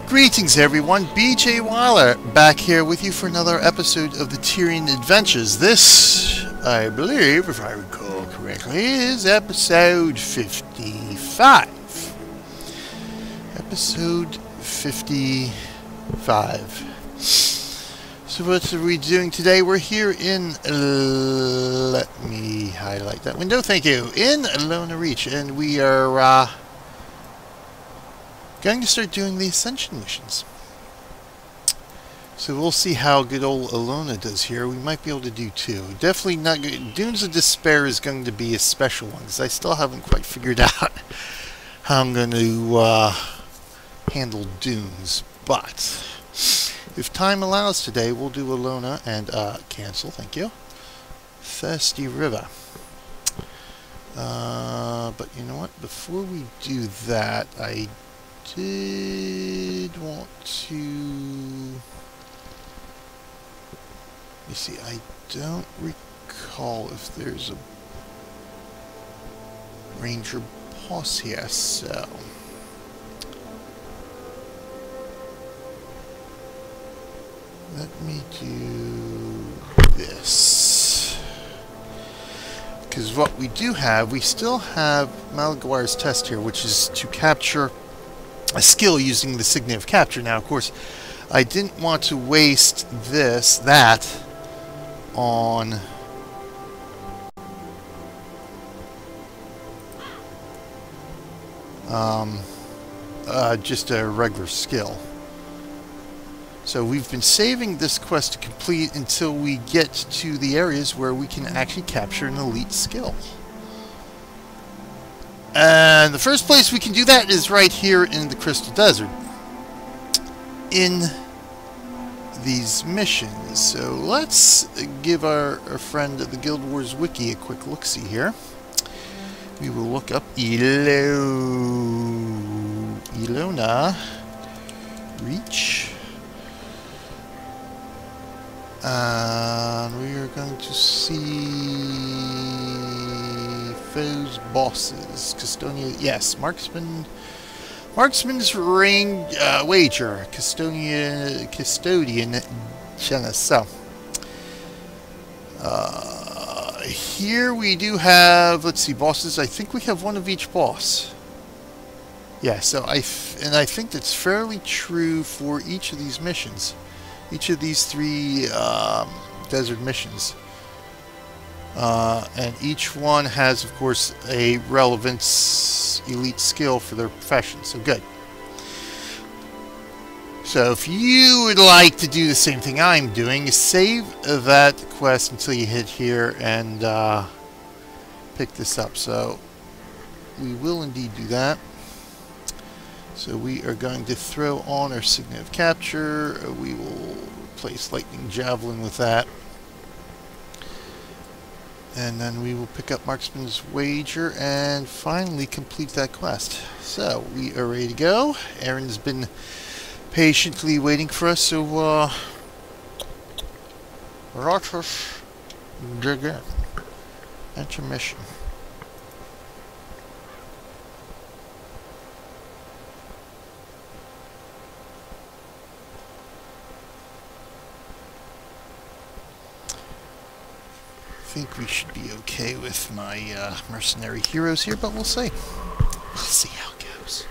Greetings everyone, BJ Weiler back here with you for another episode of the Tyrian Adventures. This, I believe, if I recall correctly, is episode 55. Episode 55. So what are we doing today? We're here in, let me highlight that window, thank you, in Elona Reach, and we are going to start doing the Ascension missions. So we'll see how good old Elona does here. We might be able to do two. Definitely not good. Dunes of Despair is going to be a special one, because I still haven't quite figured out how I'm going to handle Dunes. But if time allows today, we'll do Elona and cancel, thank you. Thirsty River. But you know what? Before we do that, I did want to... You see, I don't recall if there's a ranger boss here, so... Let me do this. Because what we do have, we still have Malguire's test here, which is to capture a skill using the Signet of Capture. Now, of course, I didn't want to waste that on just a regular skill. So we've been saving this quest to complete until we get to the areas where we can actually capture an elite skill. And the first place we can do that is right here in the Crystal Desert, in these missions. So let's give our friend at the Guild Wars Wiki a quick look-see here. We will look up Elona Reach. And we are going to see foes, bosses, Custodia, yes, Marksman's range, wager, Custodian, Genessa. Here we do have, let's see, bosses. I think we have one of each boss. Yeah, so I think that's fairly true for each of these missions. Each of these three desert missions. And each one has, of course, a relevant elite skill for their profession. So good. So if you would like to do the same thing I'm doing, save that quest until you hit here and pick this up. So we will indeed do that. So we are going to throw on our Signet of Capture. We will replace Lightning Javelin with that. And then we will pick up Marksman's Wager and finally complete that quest. So we are ready to go. Aaron's been patiently waiting for us, so let us dig in. Intermission. I think we should be okay with my mercenary heroes here, but we'll see. We'll see how it goes.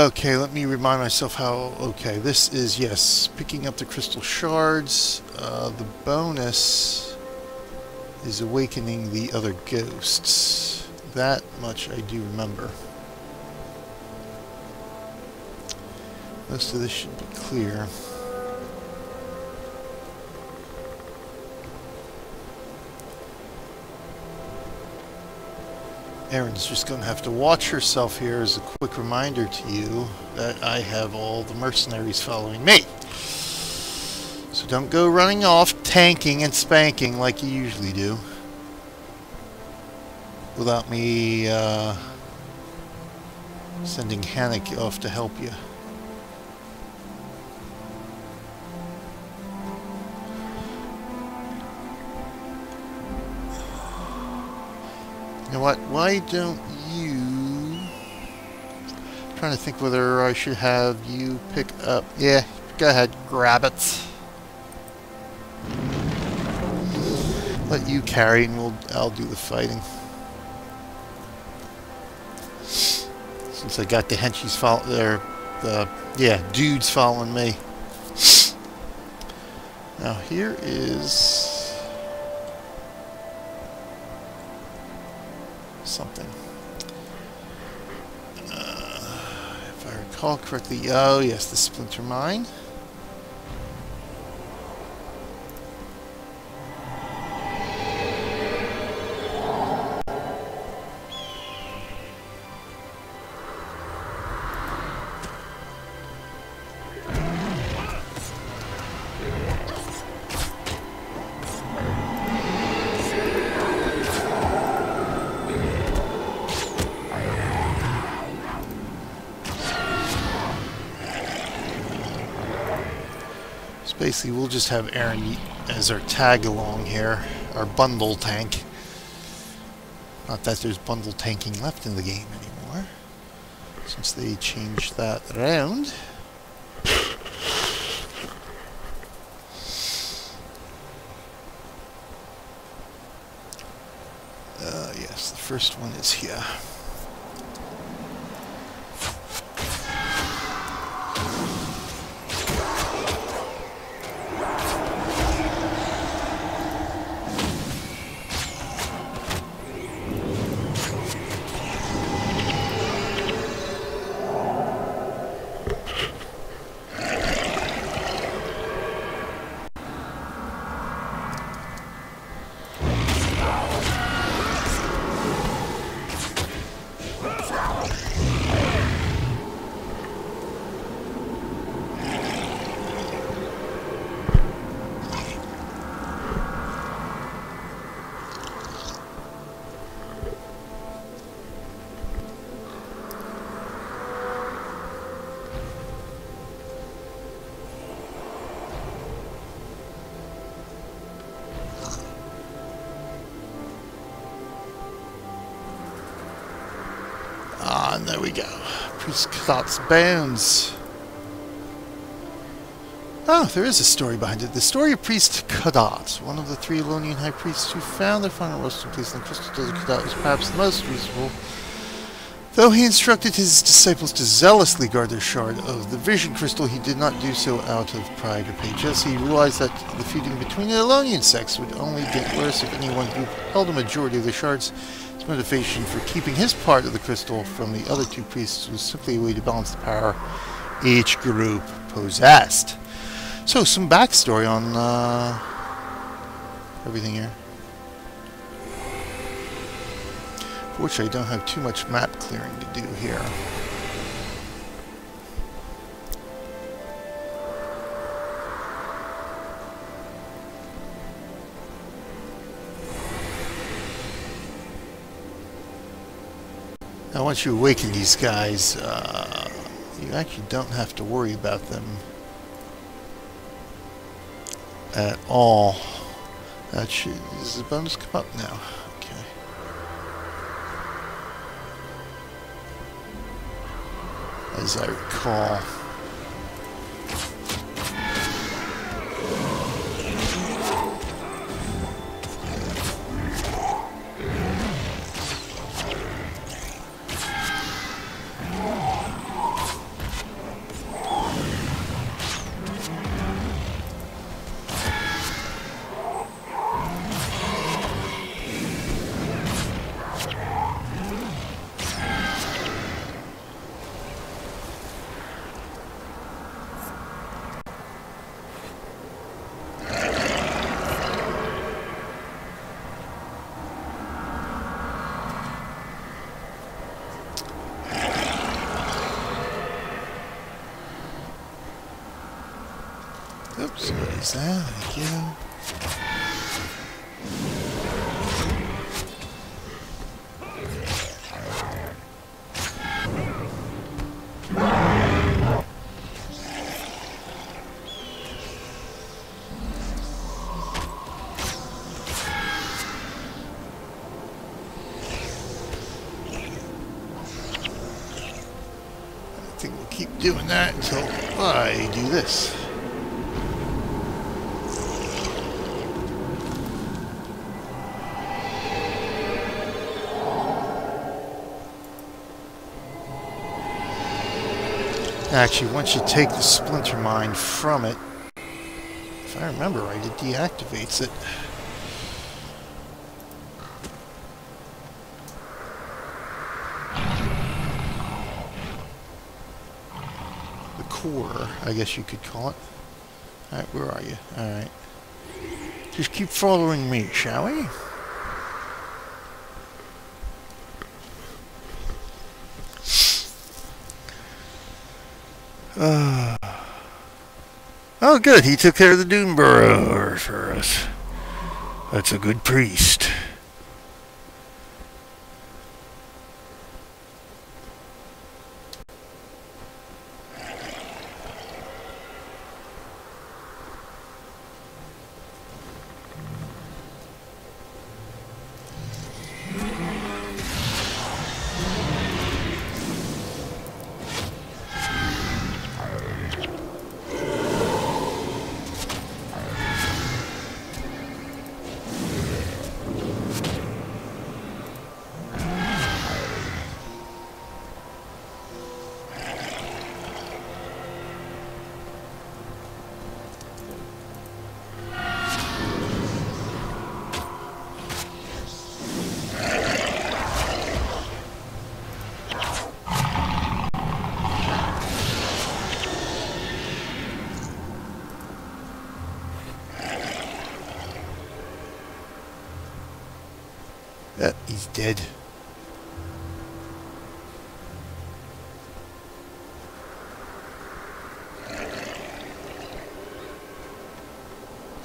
Okay, let me remind myself how... Okay, this is, yes, picking up the crystal shards. The bonus is awakening the other ghosts. That much I do remember. Most of this should be clear. Erin's just going to have to watch herself here as a quick reminder to you that I have all the mercenaries following me. So don't go running off, tanking and spanking like you usually do, without me sending Hannick off to help you. You know what? Why don't you trying to think whether I should have you pick up. Yeah, go ahead, grab it. Let you carry, and I'll do the fighting. Since I got the henchies following dudes following me. Now here is something. If I recall correctly, oh yes, the splinter mine. Basically, we'll just have Aaron as our tag along here, our bundle tank. Not that there's bundle tanking left in the game anymore, since they changed that around. Yes, the first one is here. And there we go. Priest Khat's bones. Oh, there is a story behind it. The story of Priest Khadat, one of the 3 Elonian high priests who found their final resting place in the crystal desert. Khadat was perhaps the most reasonable, though he instructed his disciples to zealously guard their shard of the vision crystal. He did not do so out of pride or paychess. He realized that the feuding between the Elonian sects would only get worse if any one group held a majority of the shards. His motivation for keeping his part of the crystal from the other 2 priests was simply a way to balance the power each group possessed. So, some backstory on everything here. Fortunately, I don't have too much map clearing to do here. Now, once you awaken these guys, you actually don't have to worry about them at all. Does the bonus come up now? Okay. As I recall. Oops, what is that? Thank you. think we'll keep doing that until I do this. Actually, once you take the splinter mine from it, if I remember right, it deactivates it. The core, I guess you could call it. Alright, where are you? Alright. Just keep following me, shall we? Oh, good. He took care of the Dune Burrower for us. That's a good priest. He's dead.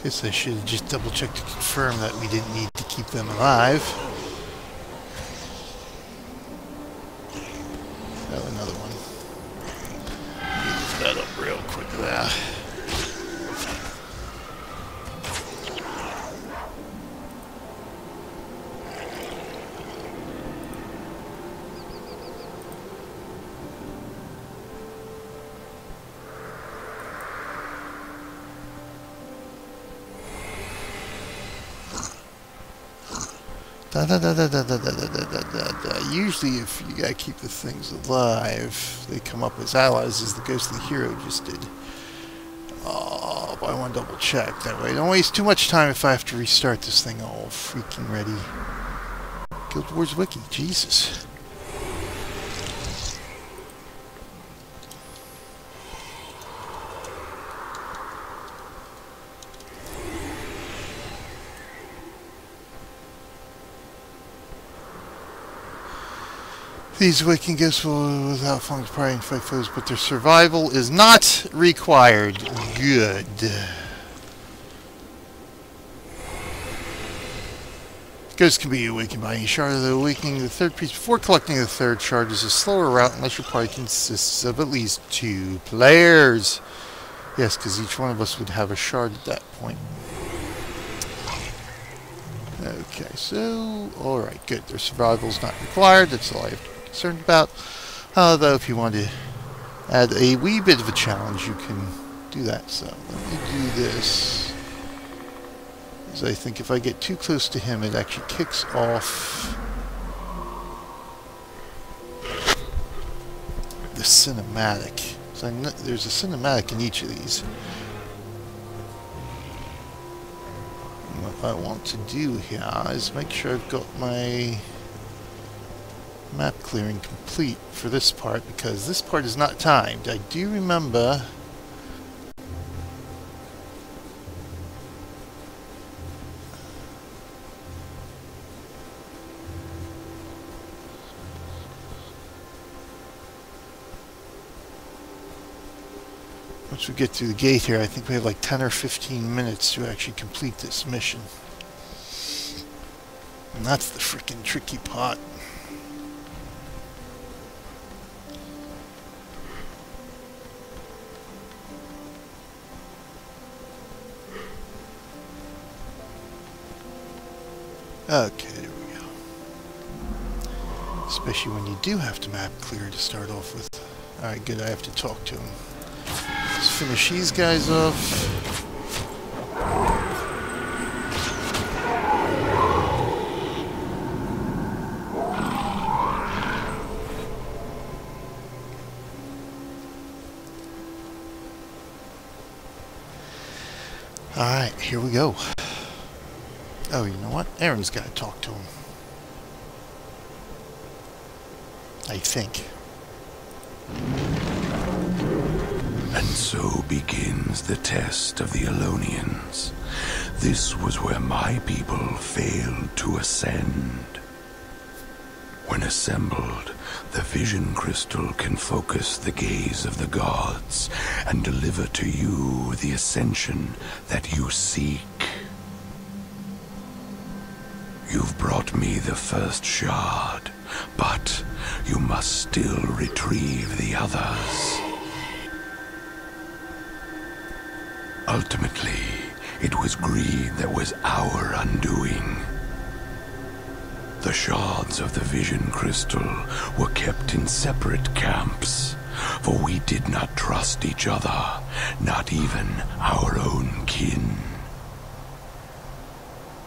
Guess I should have just double checked to confirm that we didn't need to keep them alive. Oh, another one. Move that up real quick there. Usually if you gotta keep the things alive, they come up as allies, as the ghostly hero just did. Oh, but I want to double check that way. Don't waste too much time if I have to restart this thing all freaking ready. Guild Wars Wiki, Jesus. These waking ghosts will, without falling to pride, fight foes, but their survival is not required. Good. Ghosts can be awakened by any shard of the awakening of the third piece. Before collecting the third shard is a slower route unless your party consists of at least 2 players. Yes, because each one of us would have a shard at that point. Okay, so, alright, good. Their survival is not required. That's all I have to be concerned about. Though, if you want to add a wee bit of a challenge, you can do that. So, let me do this. Because I think if I get too close to him, it actually kicks off the cinematic. So there's a cinematic in each of these. What I want to do here is make sure I've got my map clearing complete for this part, because this part is not timed. I do remember once we get through the gate here, I think we have like 10 or 15 minutes to actually complete this mission. And that's the freaking tricky part. Okay, there we go. Especially when you do have to map clear to start off with. Alright, good, I have to talk to him. Let's finish these guys off. Alright, here we go. Oh, you know what? Aaron's got to talk to him. I think. And so begins the test of the Elonians. This was where my people failed to ascend. When assembled, the vision crystal can focus the gaze of the gods and deliver to you the ascension that you seek. You've brought me the first shard, but you must still retrieve the others. Ultimately, it was greed that was our undoing. The shards of the vision crystal were kept in separate camps, for we did not trust each other, not even our own kin.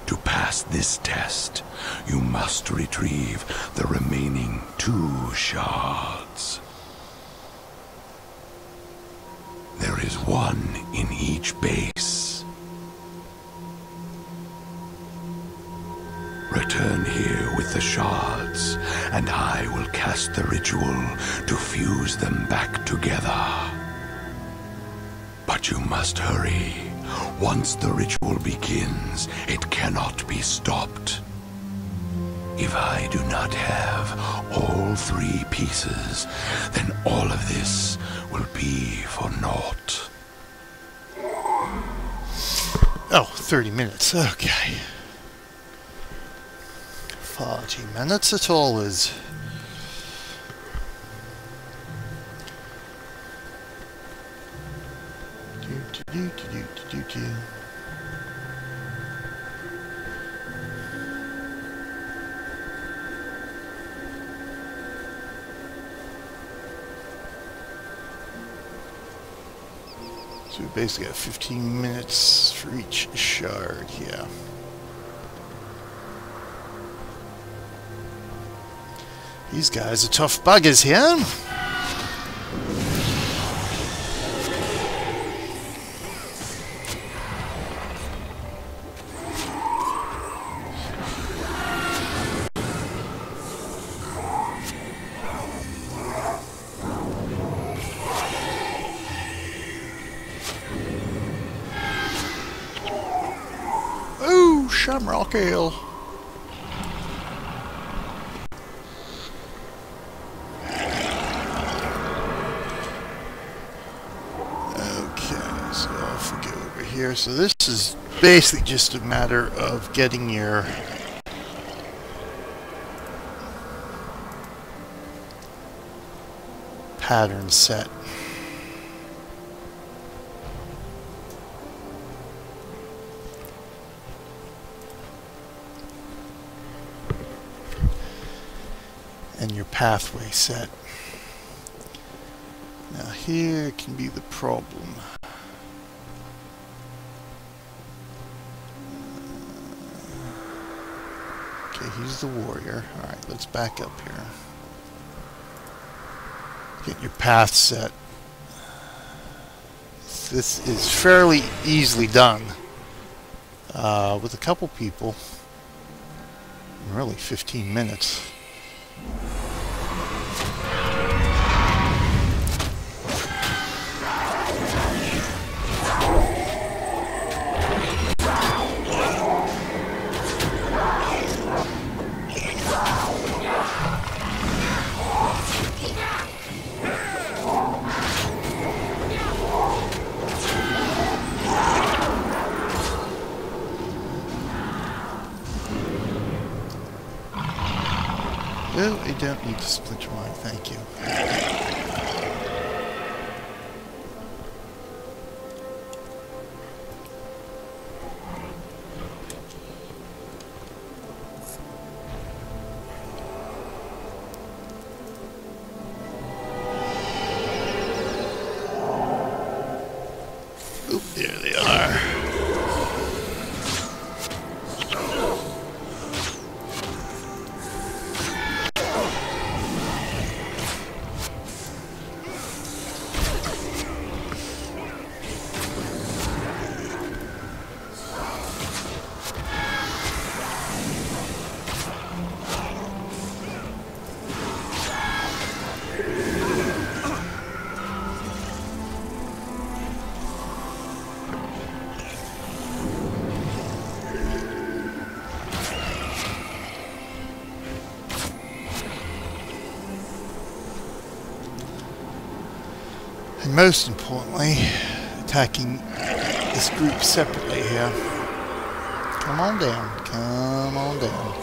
To pass this test, you must retrieve the remaining 2 shards. There is one in each base. Return here with the shards, and I will cast the ritual to fuse them back together. But you must hurry. Once the ritual begins, it cannot be stopped. If I do not have all 3 pieces, then all of this will be for naught. Oh, 30 minutes. Okay. 40 minutes it all is. So we basically got 15 minutes for each shard, yeah. These guys are tough buggers here. Ooh, Shamrock Ale. Here, so this is basically just a matter of getting your pattern set. And your pathway set. Now here can be the problem. Okay, he's the warrior. Alright, let's back up here. Get your path set. This is fairly easily done. With a couple people. In really 15 minutes. No, I don't need to splinter mine, thank you. And most importantly, attacking this group separately here. Come on down. Come on down.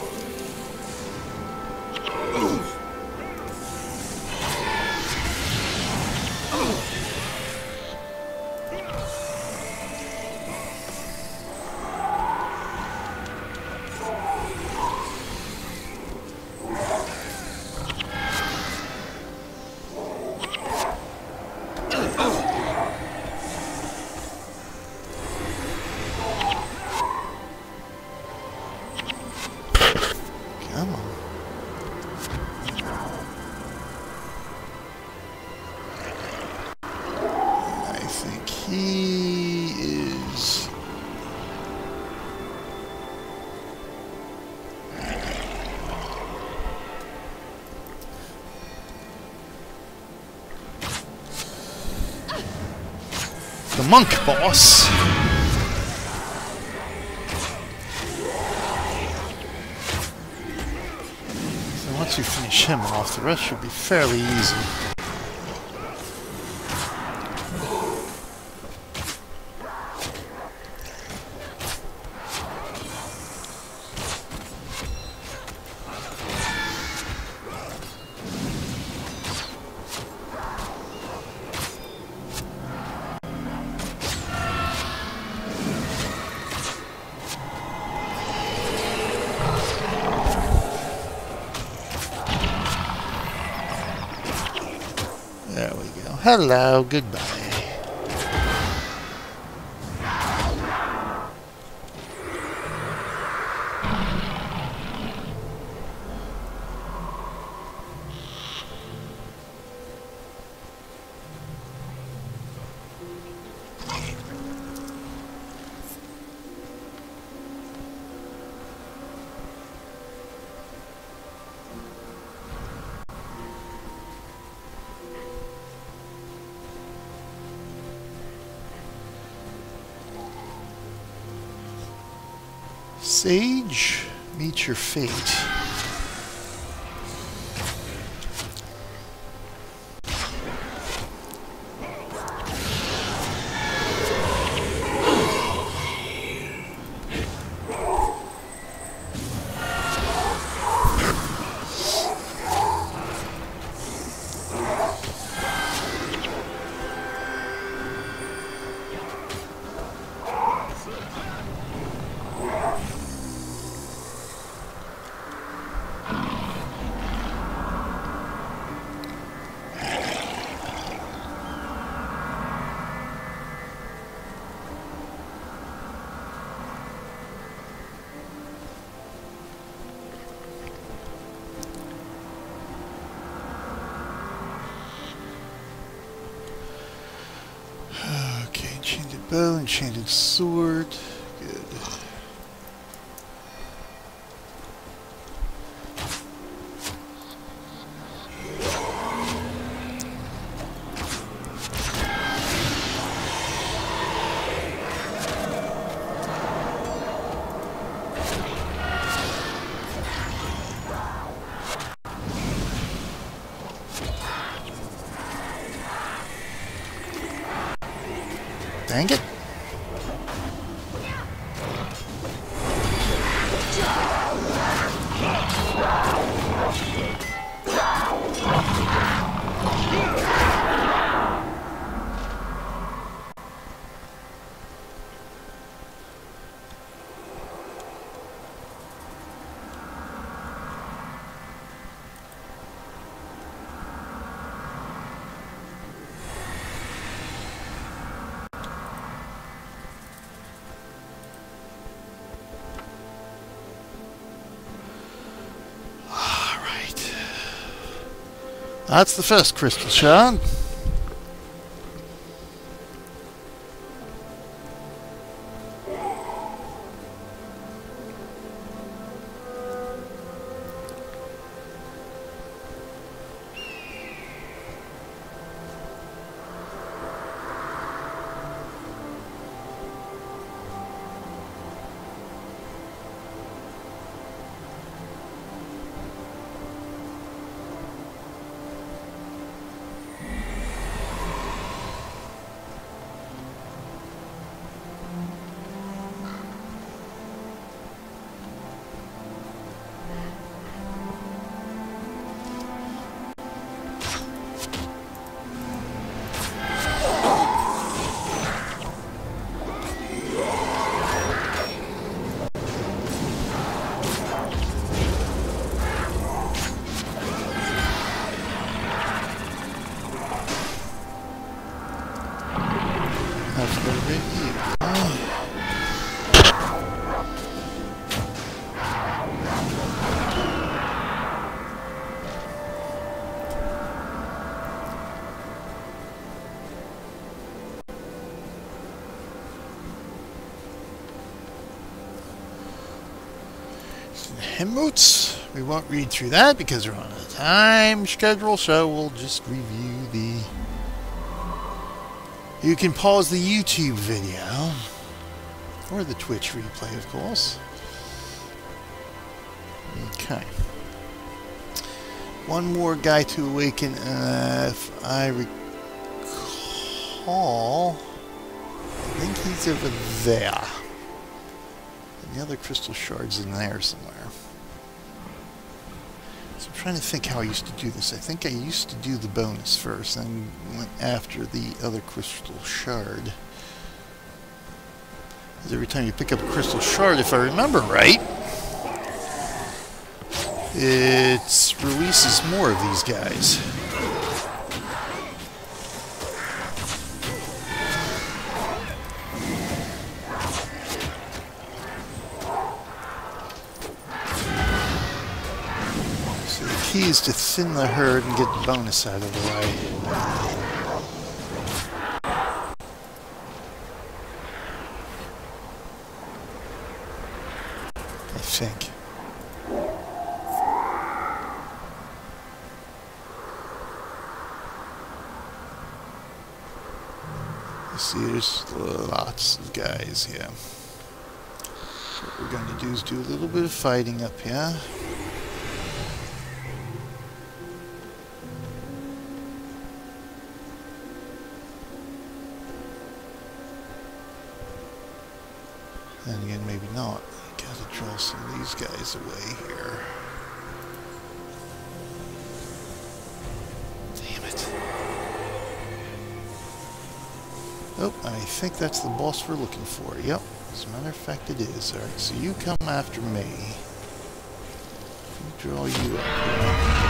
Come on. I think he is... the monk boss. Once we finish him off, the rest should be fairly easy. There we go. Hello, goodbye. Sage, meet your fate. Enchanted bow, enchanted sword. Good. Dang it. That's the first crystal shard. have to go to review. Hymnotes. We won't read through that because we're on a time schedule, so we'll just review the... You can pause the YouTube video, or the Twitch replay, of course. Okay. One more guy to awaken, if I recall, I think he's over there. And the other crystal shard's in there somewhere. So I'm trying to think how I used to do this. I think I used to do the bonus first, and went after the other crystal shard. Because every time you pick up a crystal shard, if I remember right, it releases more of these guys. The key is to thin the herd and get the bonus out of the way. I think. You see, there's lots of guys here. So what we're going to do is do a little bit of fighting up here. Then again, maybe not. Gotta draw some of these guys away here. Damn it. Oh, I think that's the boss we're looking for. Yep. As a matter of fact, it is. Alright, so you come after me. Draw you up here.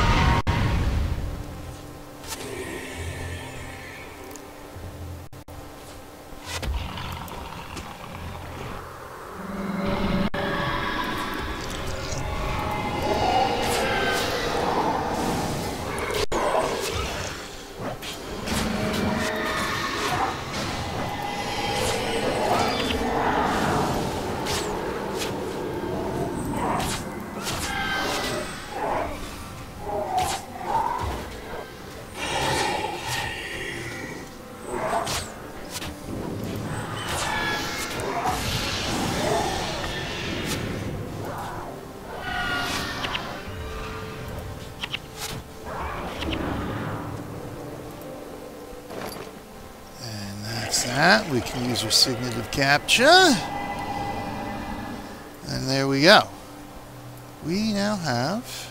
That. We can use our signet of capture. And there we go. We now have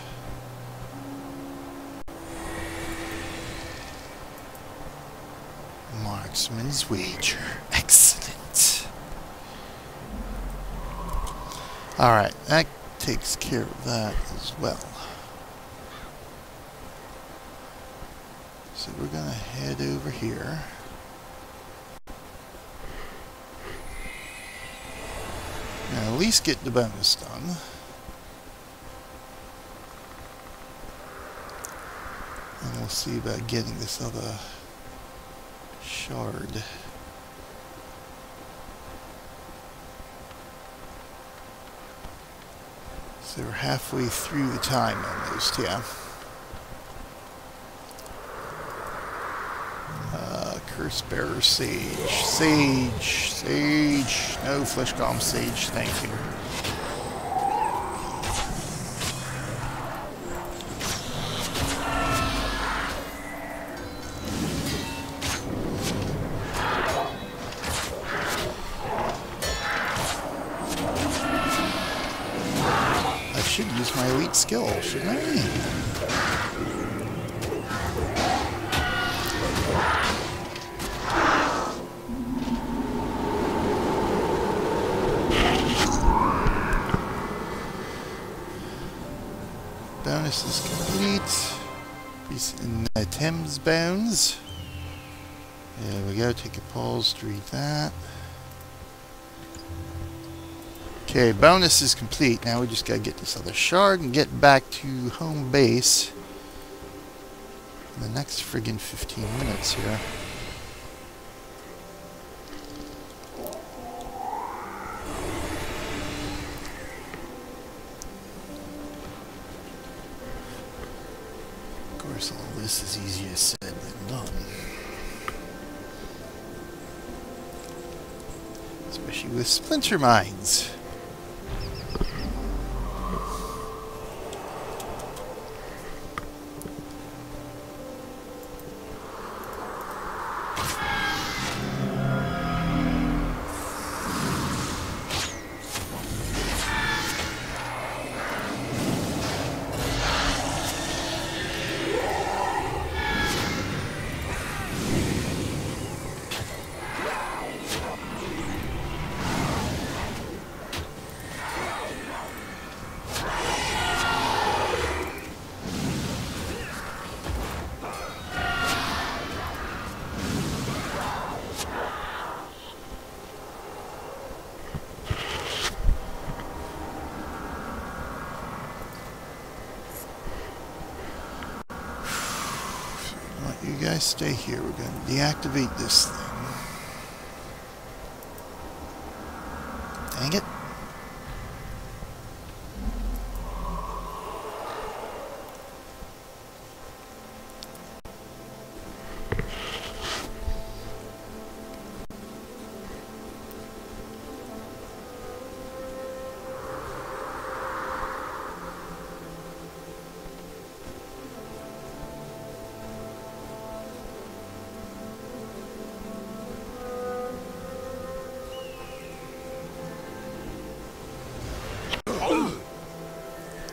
Marksman's Wager. Excellent. Alright, that takes care of that as well. So we're going to head over here. At least get the bonus done. And we'll see about getting this other shard. So we're halfway through the time almost, yeah. Curse Bearer Sage. Sage. No flesh golem Sage, thank you. I should use my elite skill, shouldn't I? Bonus is complete. Peace in Thames Bones. There we go, take a pause to read that. Okay, bonus is complete. Now we just gotta get this other shard and get back to home base in the next friggin' 15 minutes here. Of course, all this is easier said than done. Especially with splinter mines. You guys stay here. We're going to deactivate this thing. Dang it.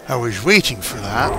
I was waiting for that.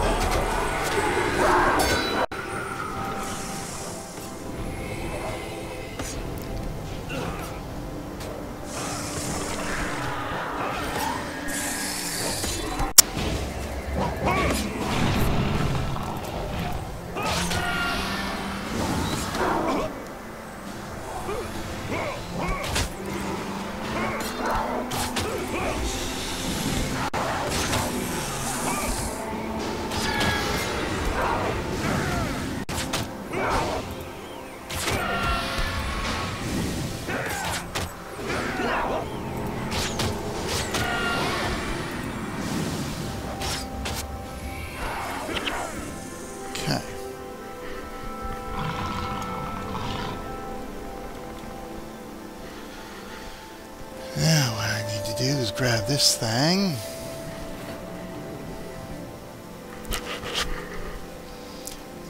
Now what I need to do is grab this thing.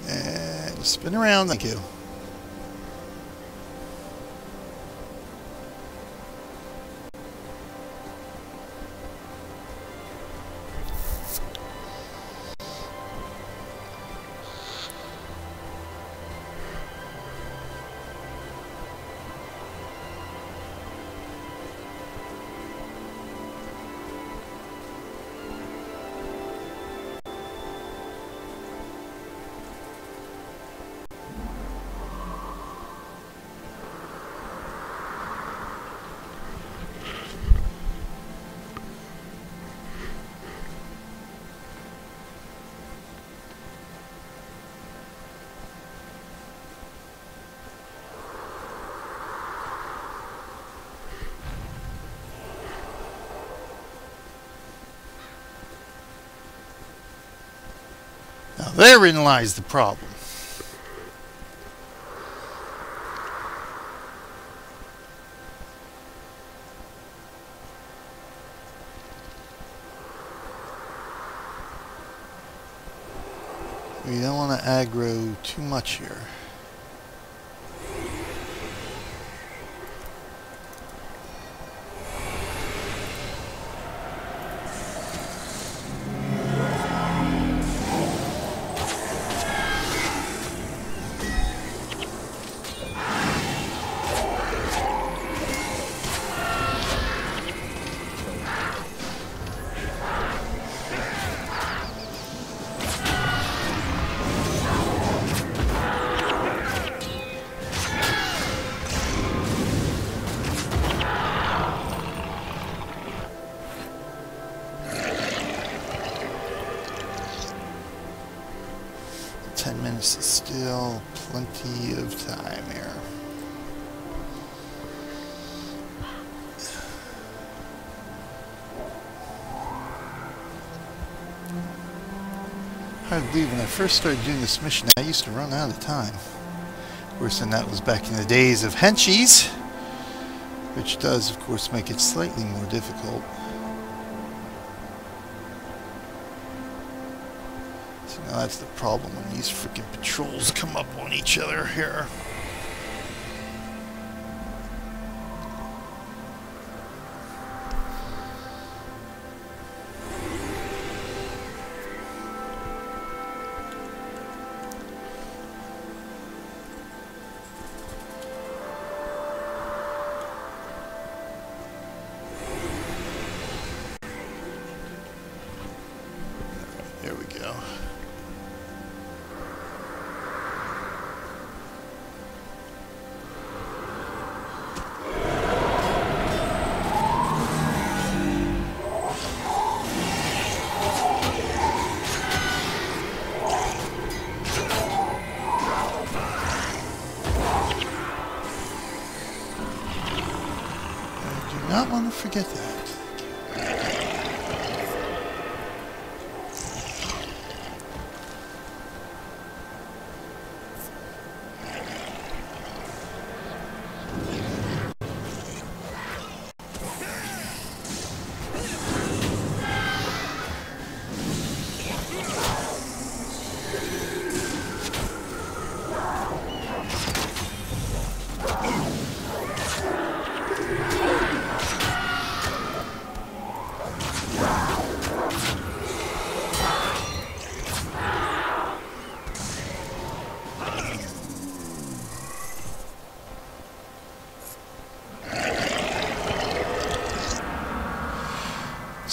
And spin around. Thank you. Now therein lies the problem. We don't want to aggro too much here. 10 minutes is still plenty of time here. Hard to believe when I first started doing this mission, I used to run out of time. Worse than that was back in the days of henchies, which does, of course, make it slightly more difficult. So now that's the problem when these freaking patrols come up on each other here. There we go. I do not want to forget that.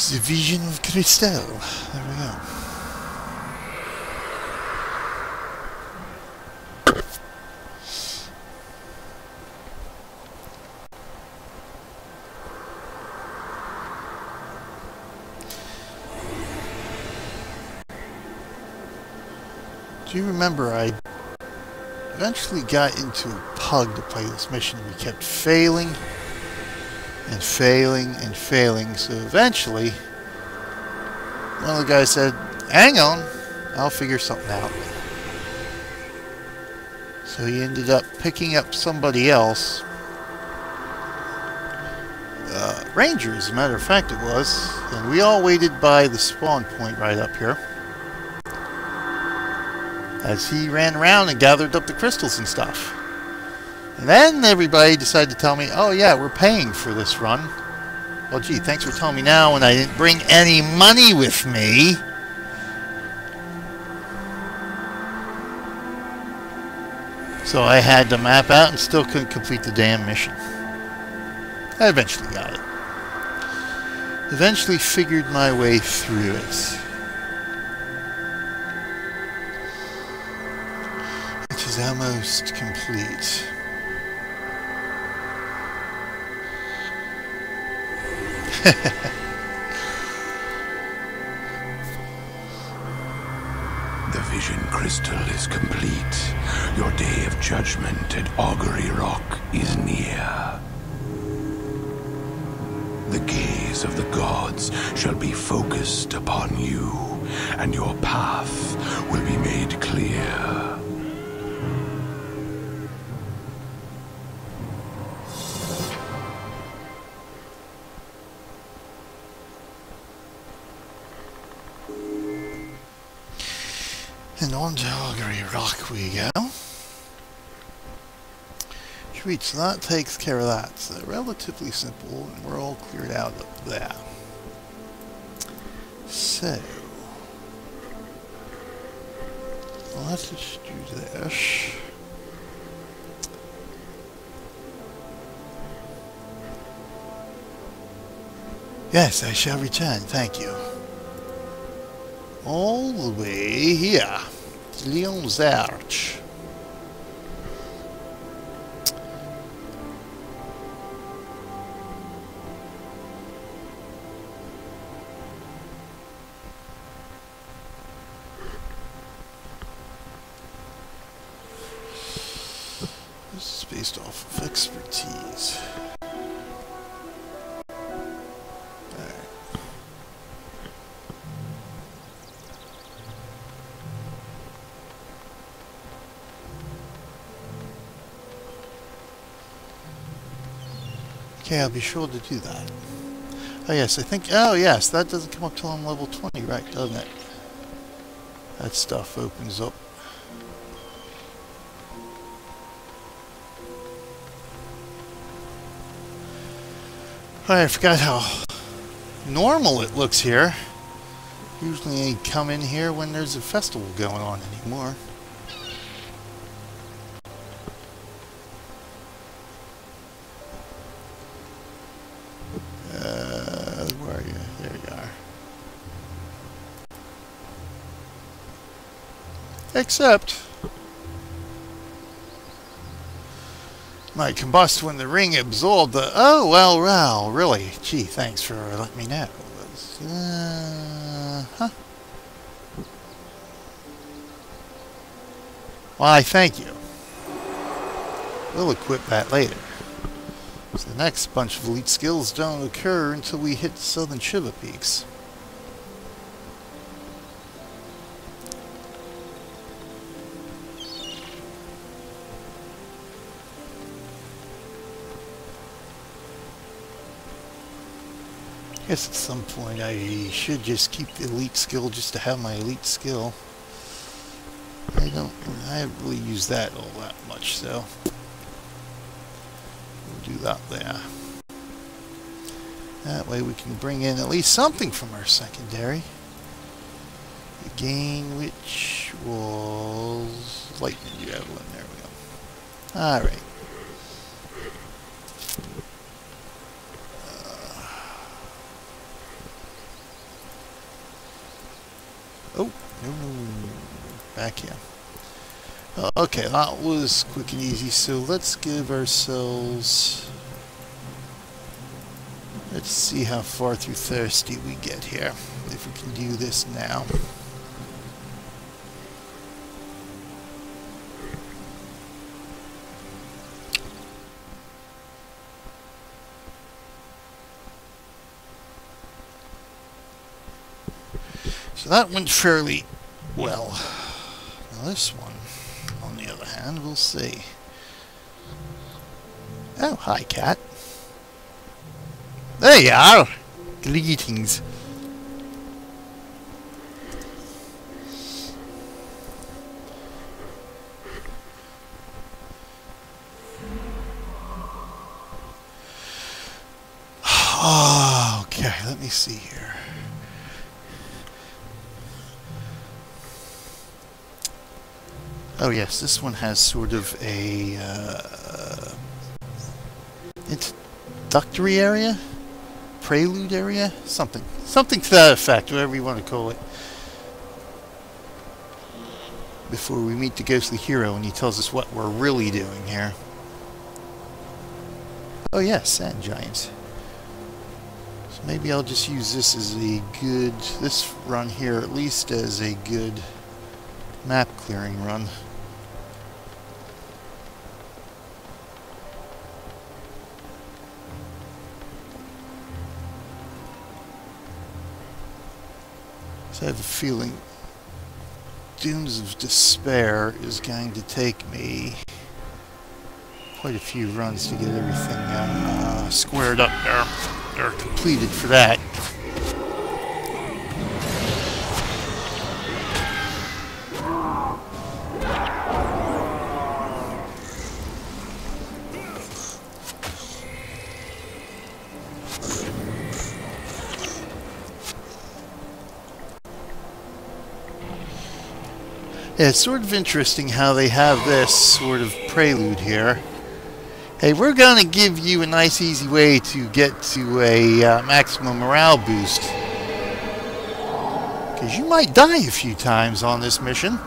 The vision of crystal. There we go. Do you remember I eventually got into a pug to play this mission? We kept failing and failing and failing, so eventually one of the guys said, hang on, I'll figure something out. So he ended up picking up somebody else. Ranger, as a matter of fact it was, and we all waited by the spawn point right up here as he ran around and gathered up the crystals and stuff. And then everybody decided to tell me, oh yeah, we're paying for this run. Well, gee, thanks for telling me now when I didn't bring any money with me. So I had to map out and still couldn't complete the damn mission. I eventually got it. Eventually figured my way through it. Which is almost complete. The vision crystal is complete. Your day of judgment at Augury Rock is near. The gaze of the gods shall be focused upon you, and your path will be made clear. And on to Augury Rock we go. Sweet, so that takes care of that. So relatively simple, and we're all cleared out up there. So, let's just do this. Yes, I shall return, thank you. All the way here to Elona Reach. This is based off of expertise. Okay, I'll be sure to do that. Oh yes, I think, oh yes, that doesn't come up till I'm level 20, right, doesn't it? That stuff opens up. Alright, I forgot how normal it looks here. Usually I come in here when there's a festival going on anymore. Where are you? There you are. Except might combust when the ring absorbed the... Oh, well, really? Gee, thanks for letting me know. Huh? Why, thank you. We'll equip that later. So the next bunch of elite skills don't occur until we hit the southern Shiva peaks. I guess at some point I should just keep the elite skill just to have my elite skill. I haven't really used that all that much, so we'll do that there. That way we can bring in at least something from our secondary. Again, which was lightning javelin. There we go. Alright. Oh, no. Back here. Okay, that was quick and easy, so let's give ourselves... Let's see how far through Thirsty we get here, if we can do this now. So that went fairly well. Now this one, on the other hand, we'll see. Oh, hi, cat. There you are! Greetings. Okay, let me see here. Oh yes, this one has sort of a introductory area? Prelude area? Something to that effect, whatever you want to call it. Before we meet the ghostly hero and he tells us what we're really doing here. Oh yes, sand giants. So maybe I'll just use this as a good, this run here at least as a good map clearing run. So I have a feeling Dunes of Despair is going to take me quite a few runs to get everything squared up there, or completed for that. Yeah, it's sort of interesting how they have this sort of prelude here. Hey, we're going to give you a nice easy way to get to a maximum morale boost. Because you might die a few times on this mission.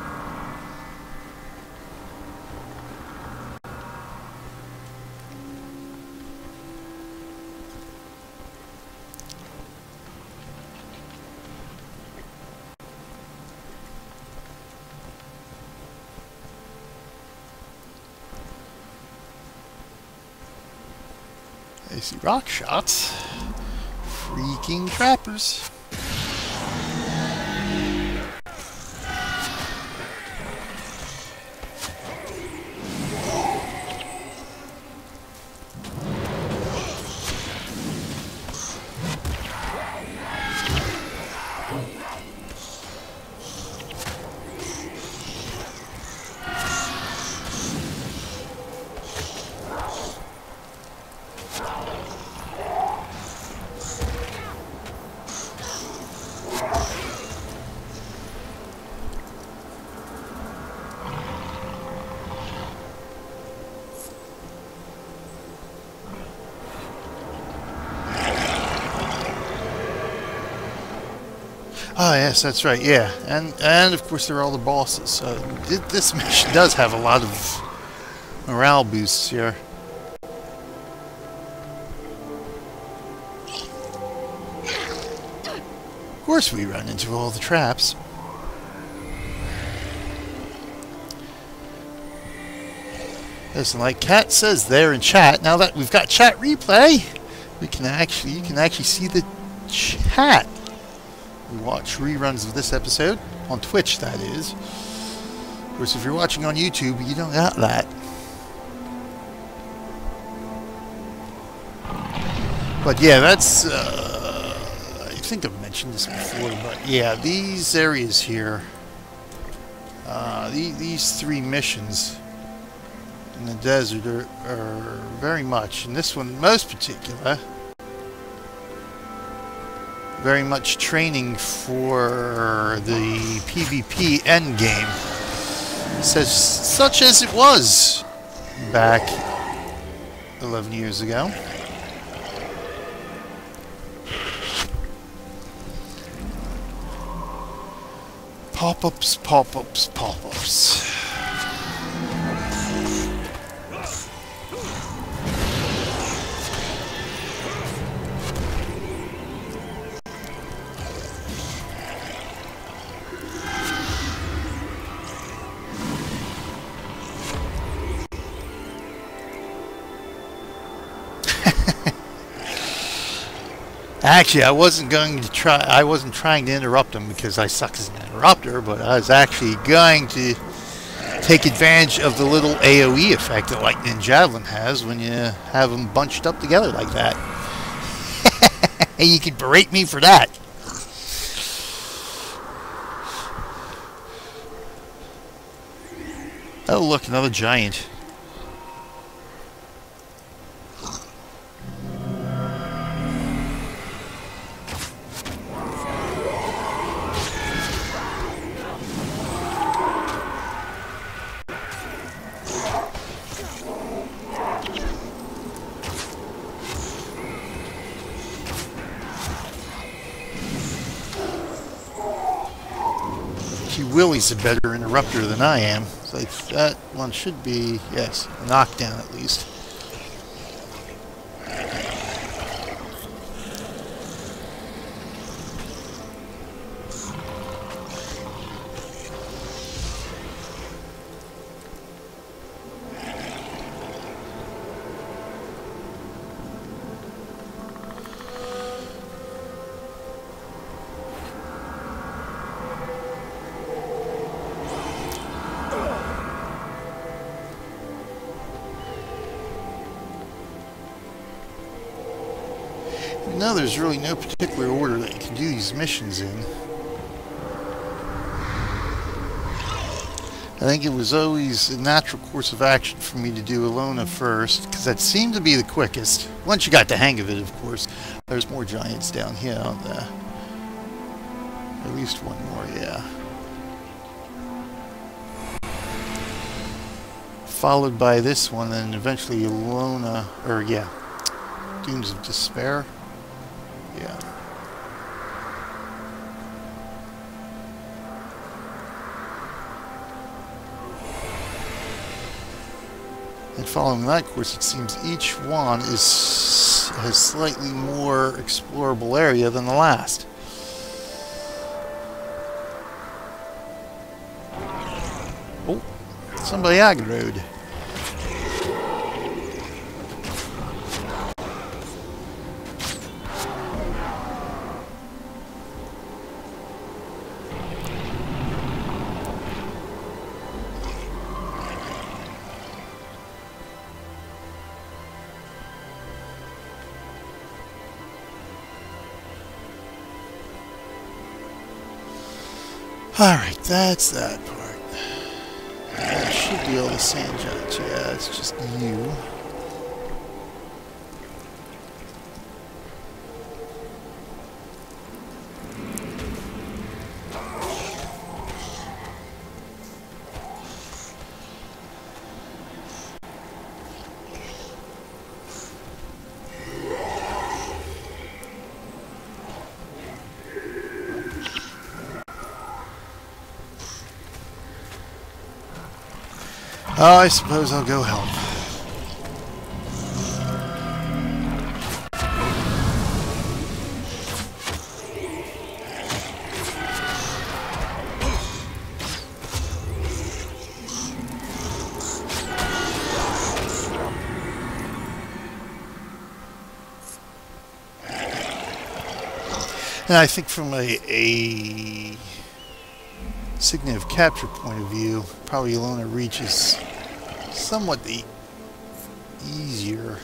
I see rock shots. Freaking trappers. Oh yes, that's right. Yeah, and of course there are all the bosses. This mission does have a lot of morale boosts here. Of course, we run into all the traps. Listen, like Kat says there in chat. Now that we've got chat replay, you can actually see the chat. We watch reruns of this episode on Twitch, that is. Of course, if you're watching on YouTube, you don't got that. But yeah, that's... I think I've mentioned this before, but yeah, these areas here, these three missions in the desert are very much, and this one most particular, very much training for the PvP endgame, such as it was back 11 years ago. Pop-ups, pop-ups, pop-ups. Actually, I wasn't trying to interrupt him because I suck as an interrupter, but I was actually going to take advantage of the little AoE effect that Lightning Javelin has when you have them bunched up together like that. And you can berate me for that. Oh, look, another giant. Willie's a better interrupter than I am. So that one should be, yes, a knockdown at least. No, there's really no particular order that you can do these missions in. I think it was always a natural course of action for me to do Elona first, because that seemed to be the quickest. Once you got the hang of it, of course. There's more giants down here, aren't there? At least one more, yeah. Followed by this one, and eventually Elona, or yeah, Dunes of Despair. Yeah. And following that course, it seems each one has slightly more explorable area than the last. Oh, somebody aggroed. Alright, that's that part. That should be all the sand giants. Yeah, it's just you. Oh, I suppose I'll go help. And I think from a signet of capture point of view, probably Elona Reach is somewhat the easier.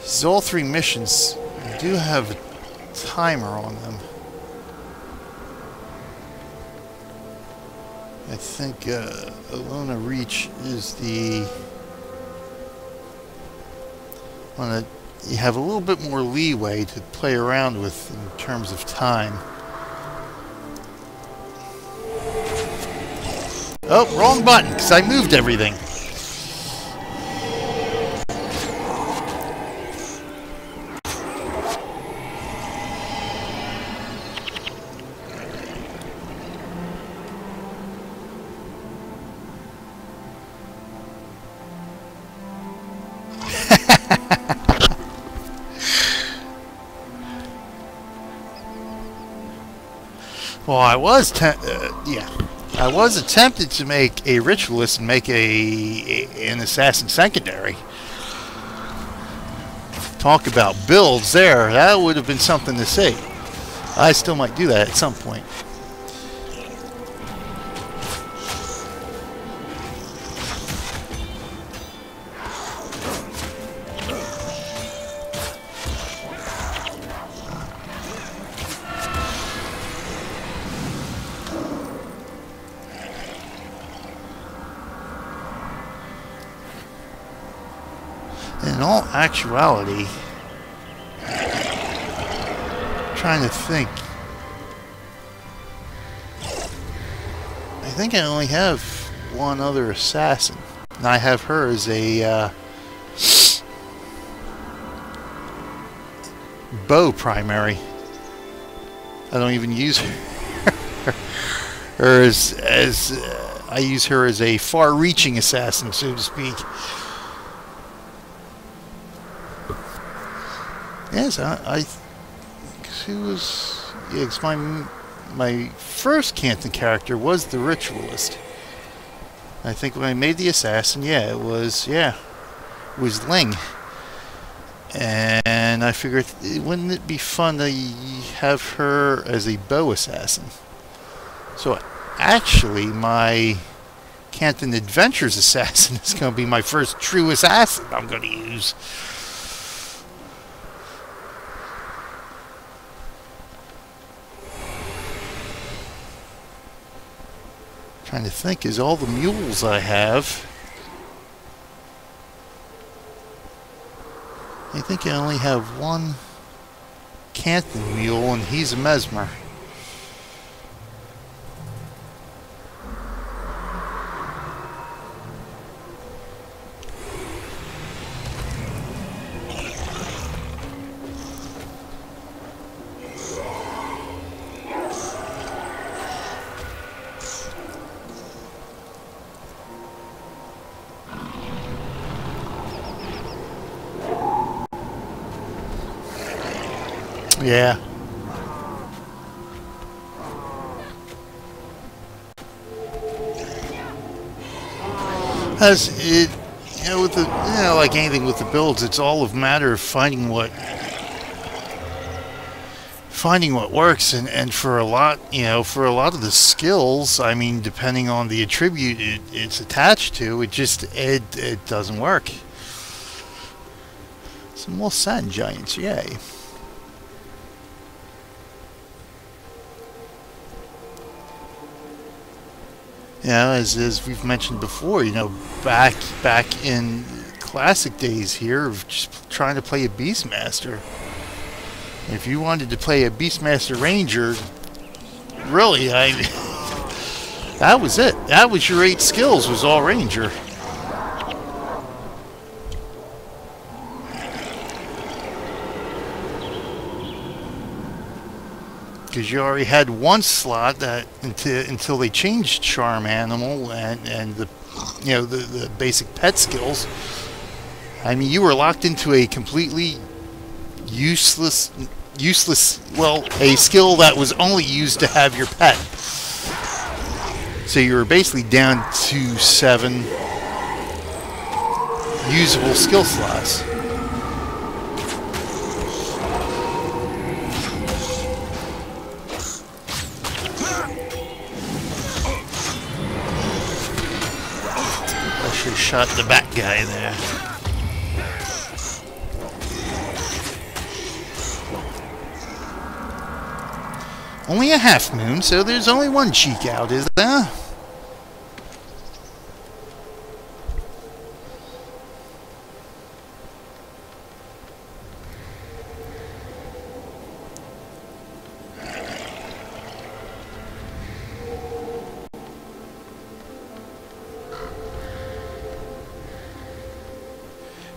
So all three missions do have a timer on them. I think Elona Reach is the one that you have a little bit more leeway to play around with in terms of time. Oh, wrong button, because I moved everything. Well, I was attempted to make a ritualist and make an assassin secondary. Talk about builds there. That would have been something to see. I still might do that at some point. In all actuality, I'm trying to think. I think I only have one other assassin, and I have her as a bow primary. I don't even use her as I use her as a far-reaching assassin, so to speak. Yes, she was. Yeah, 'cause my first Canton character was the ritualist. I think when I made the assassin, it was Ling, and I figured, wouldn't it be fun to have her as a bow assassin? So actually, my Canton Adventures assassin is going to be my first true assassin I'm going to use. Trying to think, is all the mules I have. I think I only have one Canton mule, and he's a mesmer. Yeah. As it, with the, like anything with the builds, it's all a matter of finding what works, and for a lot, for a lot of the skills, I mean, depending on the attribute it's attached to, it doesn't work. Some more sand giants, yay. You know, as we've mentioned before, you know, back in classic days here of just trying to play a Beastmaster. If you wanted to play a Beastmaster Ranger, really, that was it. That was your 8 skills, was all Ranger. Because you already had one slot that until they changed Charm Animal and the, you know, the basic pet skills. I mean, you were locked into a completely useless, well, a skill that was only used to have your pet. So you were basically down to 7 usable skill slots. I should have shot the bat guy there. Only a half moon, so there's only one cheek out, is there?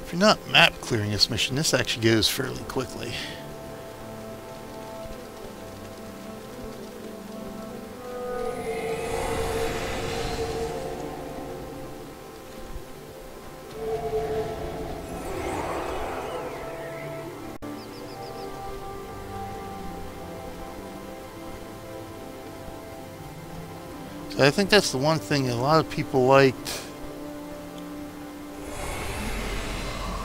If you're not map clearing this mission, this actually goes fairly quickly. I think that's the one thing a lot of people liked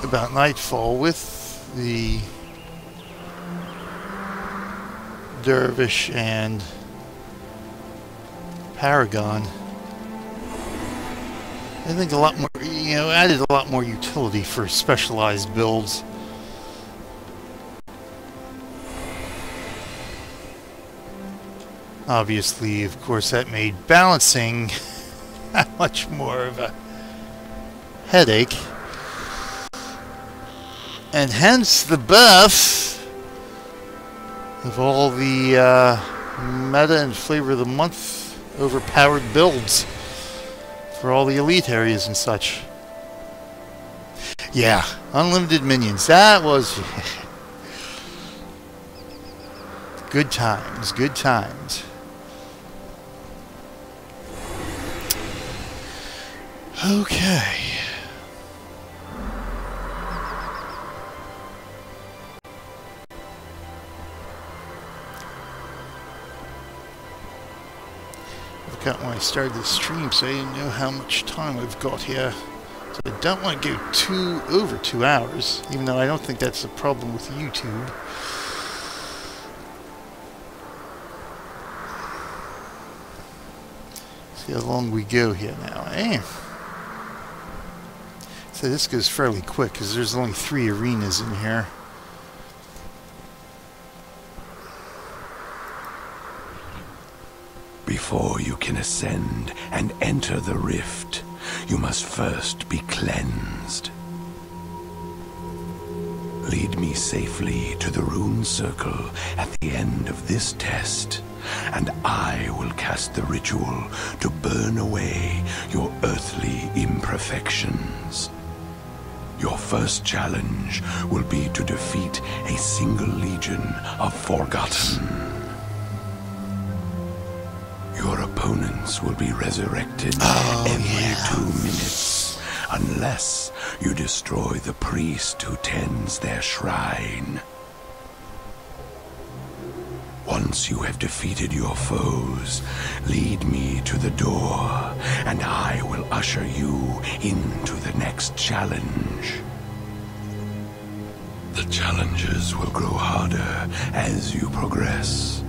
about Nightfall with the Dervish and Paragon. I think a lot more, you know, added a lot more utility for specialized builds. Obviously, of course, that made balancing much more of a headache. And hence the buff of all the meta and flavor of the month overpowered builds for all the elite areas and such. Yeah, unlimited minions. That was good times, good times. Okay. I forgot when I started this stream, so I didn't know how much time I've got here. So I don't want to go over 2 hours, even though I don't think that's a problem with YouTube. See how long we go here now, eh? So this goes fairly quick because there's only 3 arenas in here. Before you can ascend and enter the rift, you must first be cleansed. Lead me safely to the rune circle at the end of this test, and I will cast the ritual to burn away your earthly imperfections. Your first challenge will be to defeat a single legion of Forgotten. Your opponents will be resurrected every 2 minutes, unless you destroy the priest who tends their shrine. Once you have defeated your foes, lead me to the door, and I will usher you into the next challenge. The challenges will grow harder as you progress.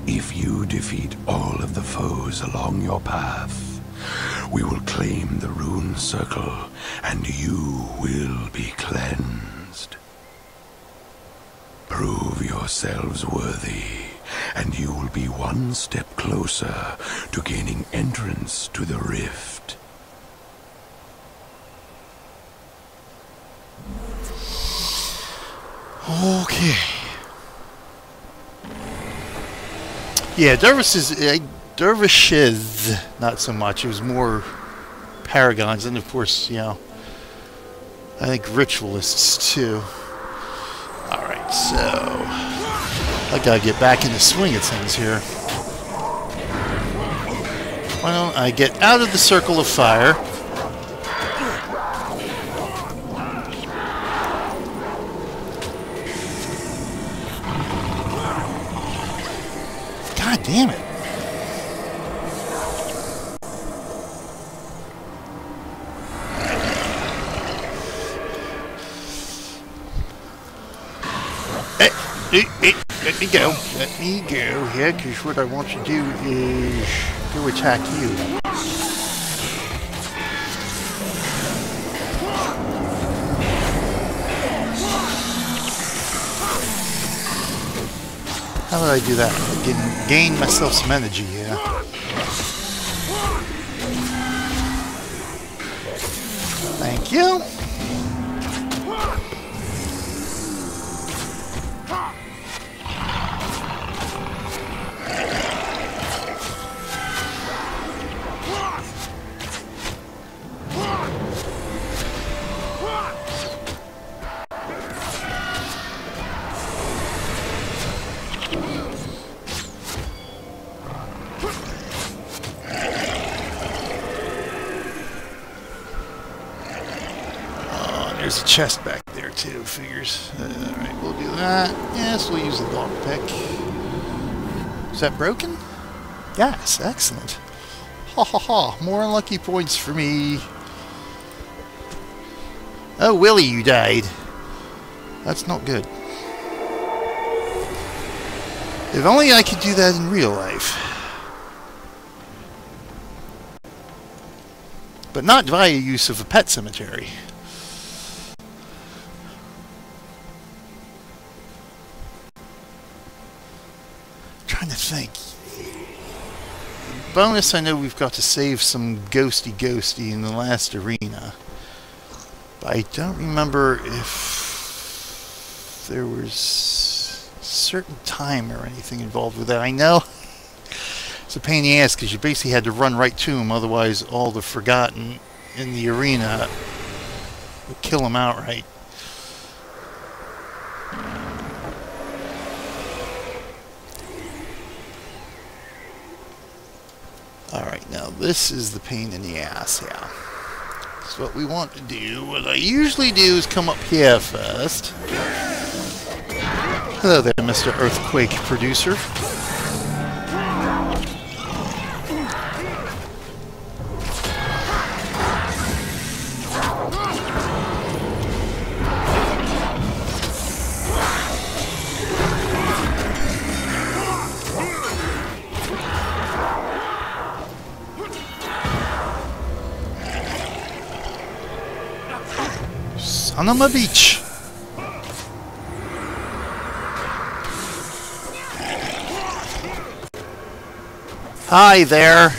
If you defeat all of the foes along your path, we will claim the rune circle, and you will be cleansed. Prove yourselves worthy, and you will be one step closer to gaining entrance to the rift. Okay. Yeah, dervishes, not so much. It was more paragons, and of course, you know, I think ritualists too. Alright, so I gotta get back in the swing of things here. Why don't I get out of the circle of fire? God damn it. Let me go. Let me go here, because what I want to do is go attack you. How would I do that? I gain myself some energy here. Thank you. There's a chest back there too, figures. Alright, we'll do that. Yes, we'll use the lockpick. Is that broken? Yes, excellent. Ha ha ha, more unlucky points for me. Oh, Willie, you died. That's not good. If only I could do that in real life. But not via use of a pet cemetery. Trying to think. Bonus, I know we've got to save some ghosty in the last arena. But I don't remember if there was a certain time or anything involved with that. I know it's a pain in the ass because you basically had to run right to him, otherwise all the Forgotten in the arena would kill him outright. Alright, now this is the pain in the ass, yeah. So what we want to do, what I usually do is come up here first. Hello there, Mr. Earthquake Producer. Son of a beach. Hi there.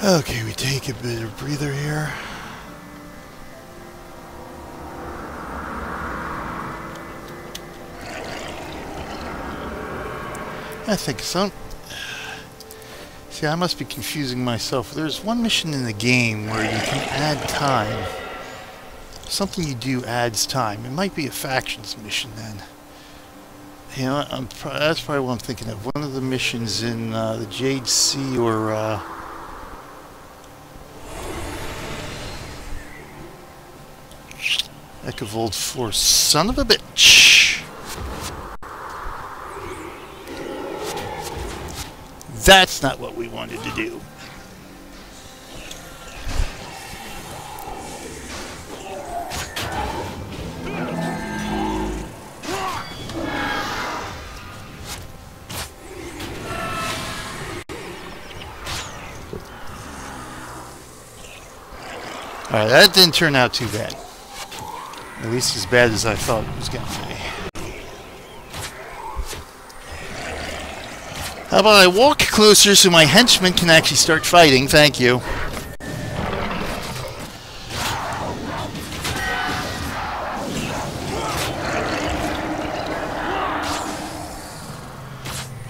Okay, we take a bit of breather here. I think so. See, I must be confusing myself. There's one mission in the game where you can add time. Something you do adds time. It might be a factions mission then. You know, that's probably what I'm thinking of. One of the missions in the Jade Sea or... Ekavold Force, son of a bitch! That's not what we wanted to do. Alright, that didn't turn out too bad. At least as bad as I thought it was going to be. How about I walk closer so my henchmen can actually start fighting? Thank you.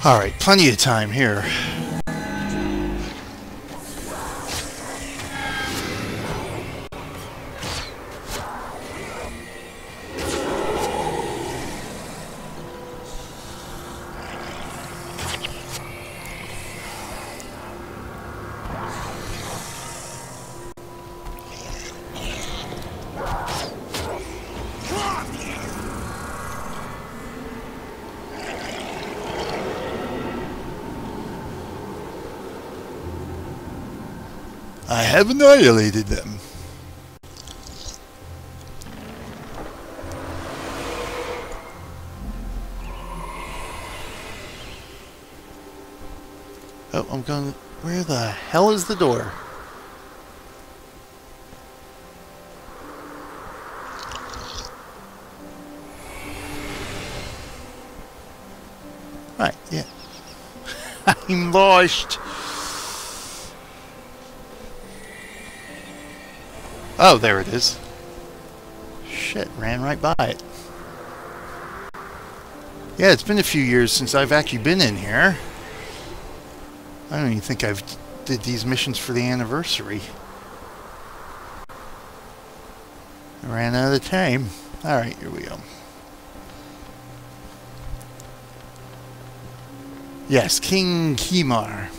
Alright, plenty of time here. I have annihilated them. Oh, I'm going... Where the hell is the door? Right, yeah. I'm lost. Oh, there it is. Shit, ran right by it. Yeah, it's been a few years since I've actually been in here. I don't even think I've did these missions for the anniversary. I ran out of time. Alright, here we go. Yes, King Kimar.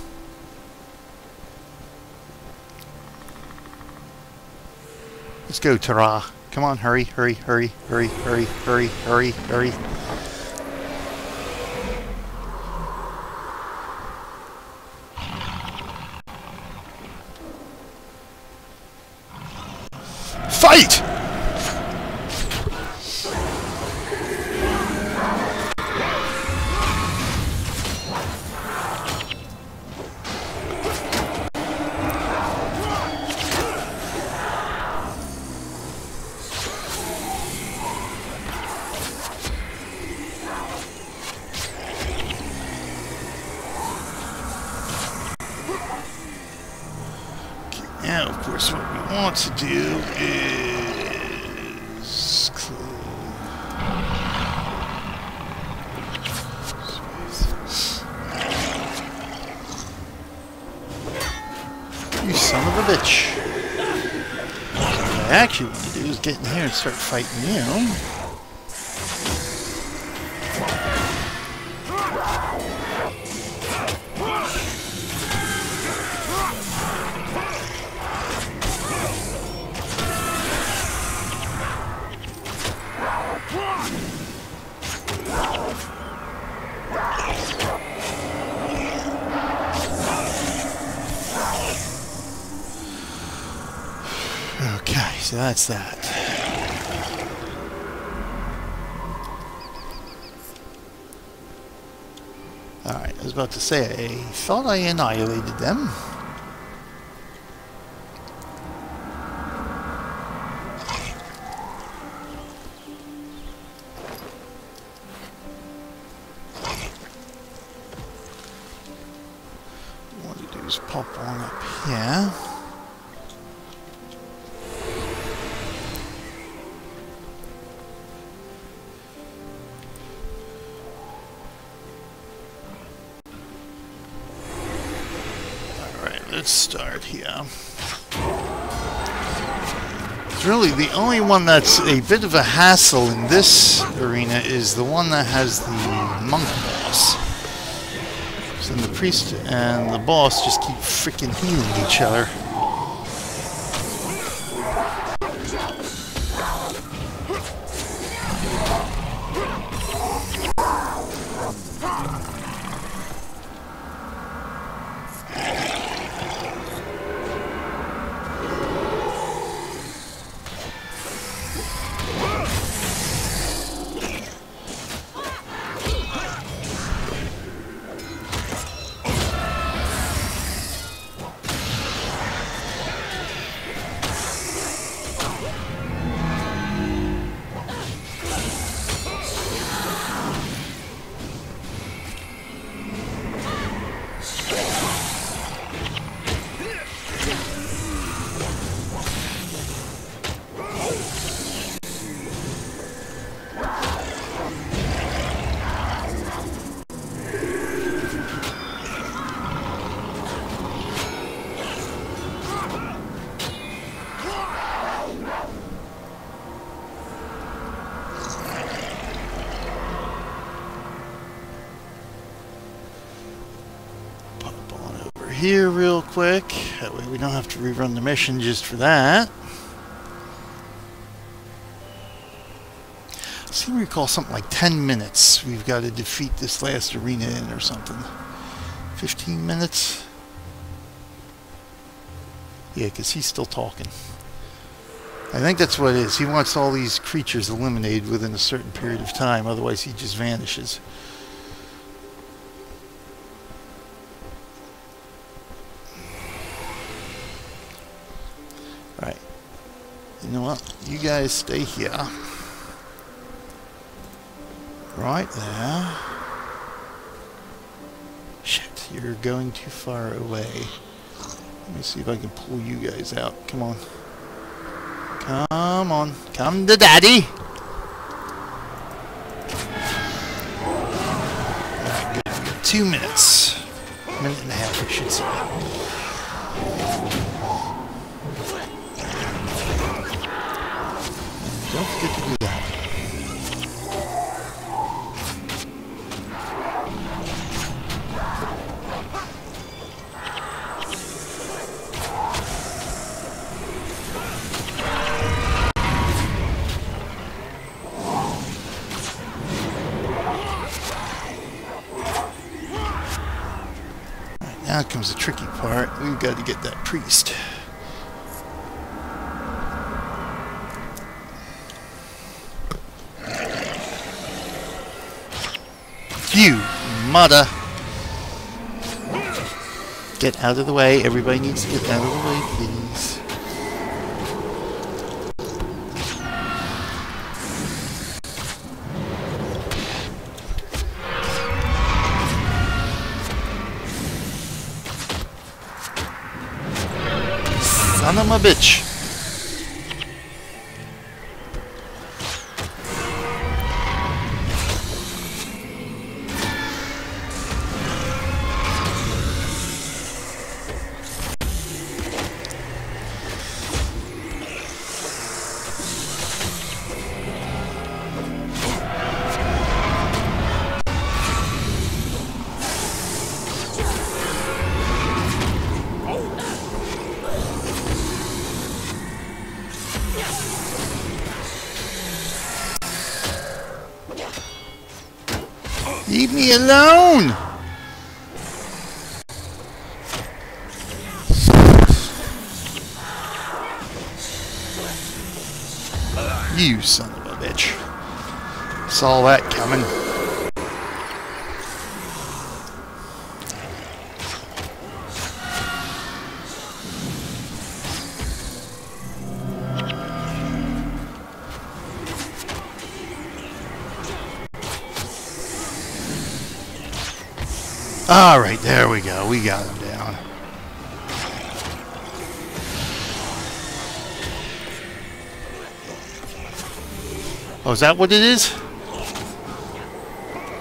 Let's go, Tara. Come on, hurry, hurry, hurry, hurry, hurry, hurry, hurry, hurry. Fight! Now, of course, what we want to do is you son of a bitch. What I actually want to do is get in here and start fighting you. Okay, so that's that. Alright, I was about to say, I thought I annihilated them. What I want to do is pop on up here. Let's start here. It's really the only one that's a bit of a hassle in this arena is the one that has the monk boss. So the priest and the boss just keep freaking healing each other. here real quick. That way we don't have to rerun the mission just for that. I seem to recall something like 10 minutes. We've got to defeat this last arena in or something. 15 minutes? Yeah, because he's still talking. I think that's what it is. He wants all these creatures eliminated within a certain period of time. Otherwise, he just vanishes. Alright. You know what? You guys stay here. Right there. Shit, you're going too far away. Let me see if I can pull you guys out. Come on. Come on. Come to daddy. Alright, good. We've got 2 minutes. A minute and a half, I should say. And don't forget to do that. Now comes the tricky part. We've got to get that priest. You mother! Get out of the way. Everybody needs to get out of the way, please. Son of a bitch. Leave me alone! You son of a bitch. Saw that coming. Alright, there we go. We got him down. Oh, is that what it is?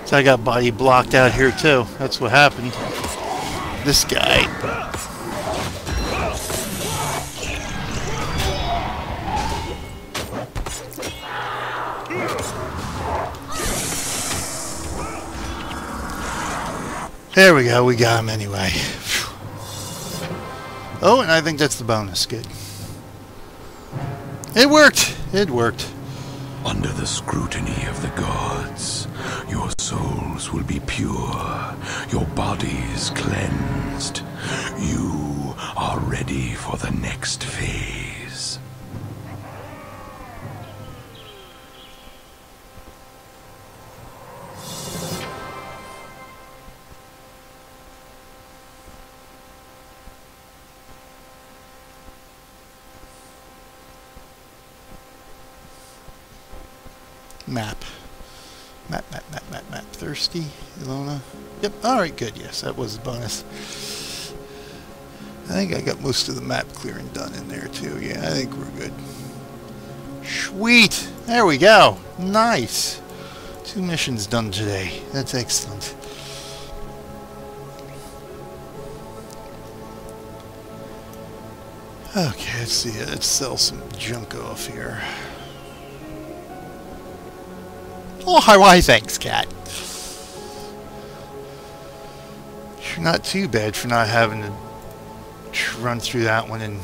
So I got body blocked out here too. That's what happened. This guy. There we go, we got him anyway. Oh, and I think that's the bonus. Good. It worked! It worked. Under the scrutiny of the gods, your souls will be pure, your bodies cleansed. You are ready for the next phase. Map. Map. Thirsty, Elona. Yep, alright, good. Yes, that was a bonus. I think I got most of the map clearing done in there, too. Yeah, I think we're good. Sweet! There we go! Nice! 2 missions done today. That's excellent. Okay, let's see. Let's sell some junk off here. Oh, hi, why, thanks, cat. You're not too bad for not having to run through that one in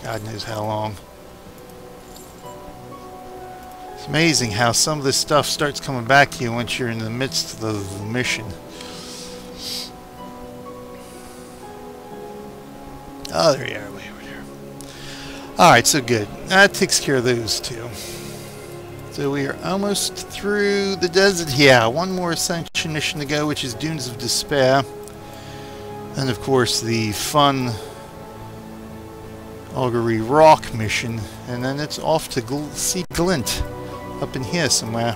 God knows how long. It's amazing how some of this stuff starts coming back to you once you're in the midst of the mission. Oh, there you are, way over there. Alright, so good. That takes care of those two. So we are almost through the desert. Yeah, one more Ascension mission to go, which is Dunes of Despair. And of course the fun Augury Rock mission. And then it's off to see Glint up in here somewhere.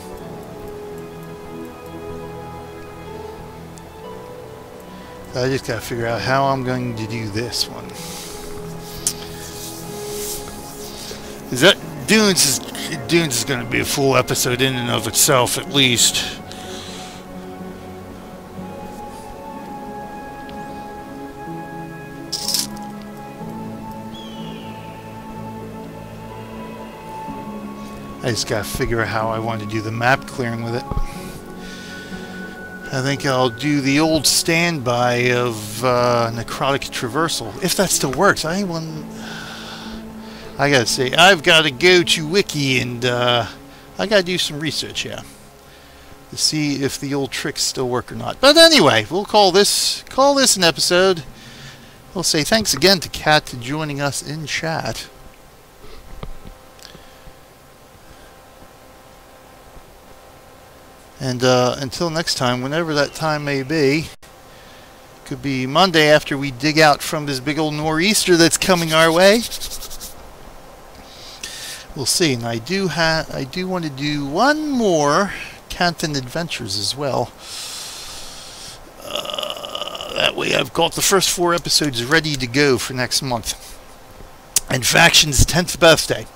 I just gotta figure out how I'm going to do this one. Is that Dunes is going to be a full episode in and of itself, at least. I just gotta figure out how I want to do the map clearing with it. I think I'll do the old standby of necrotic traversal, if that still works. I gotta say, I've got to go to Wiki and I gotta do some research here to see if the old tricks still work or not. But anyway, we'll call this an episode. We'll say thanks again to Kat for joining us in chat. And until next time, whenever that time may be, could be Monday after we dig out from this big old nor'easter that's coming our way. We'll see. And I do want to do one more Canton Adventures as well. That way I've got the first 4 episodes ready to go for next month. And Faction's 10th birthday.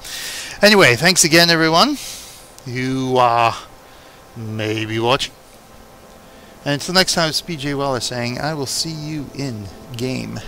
Anyway, thanks again, everyone. You may be watching. And until next time, it's PJ Weller saying, I will see you in game.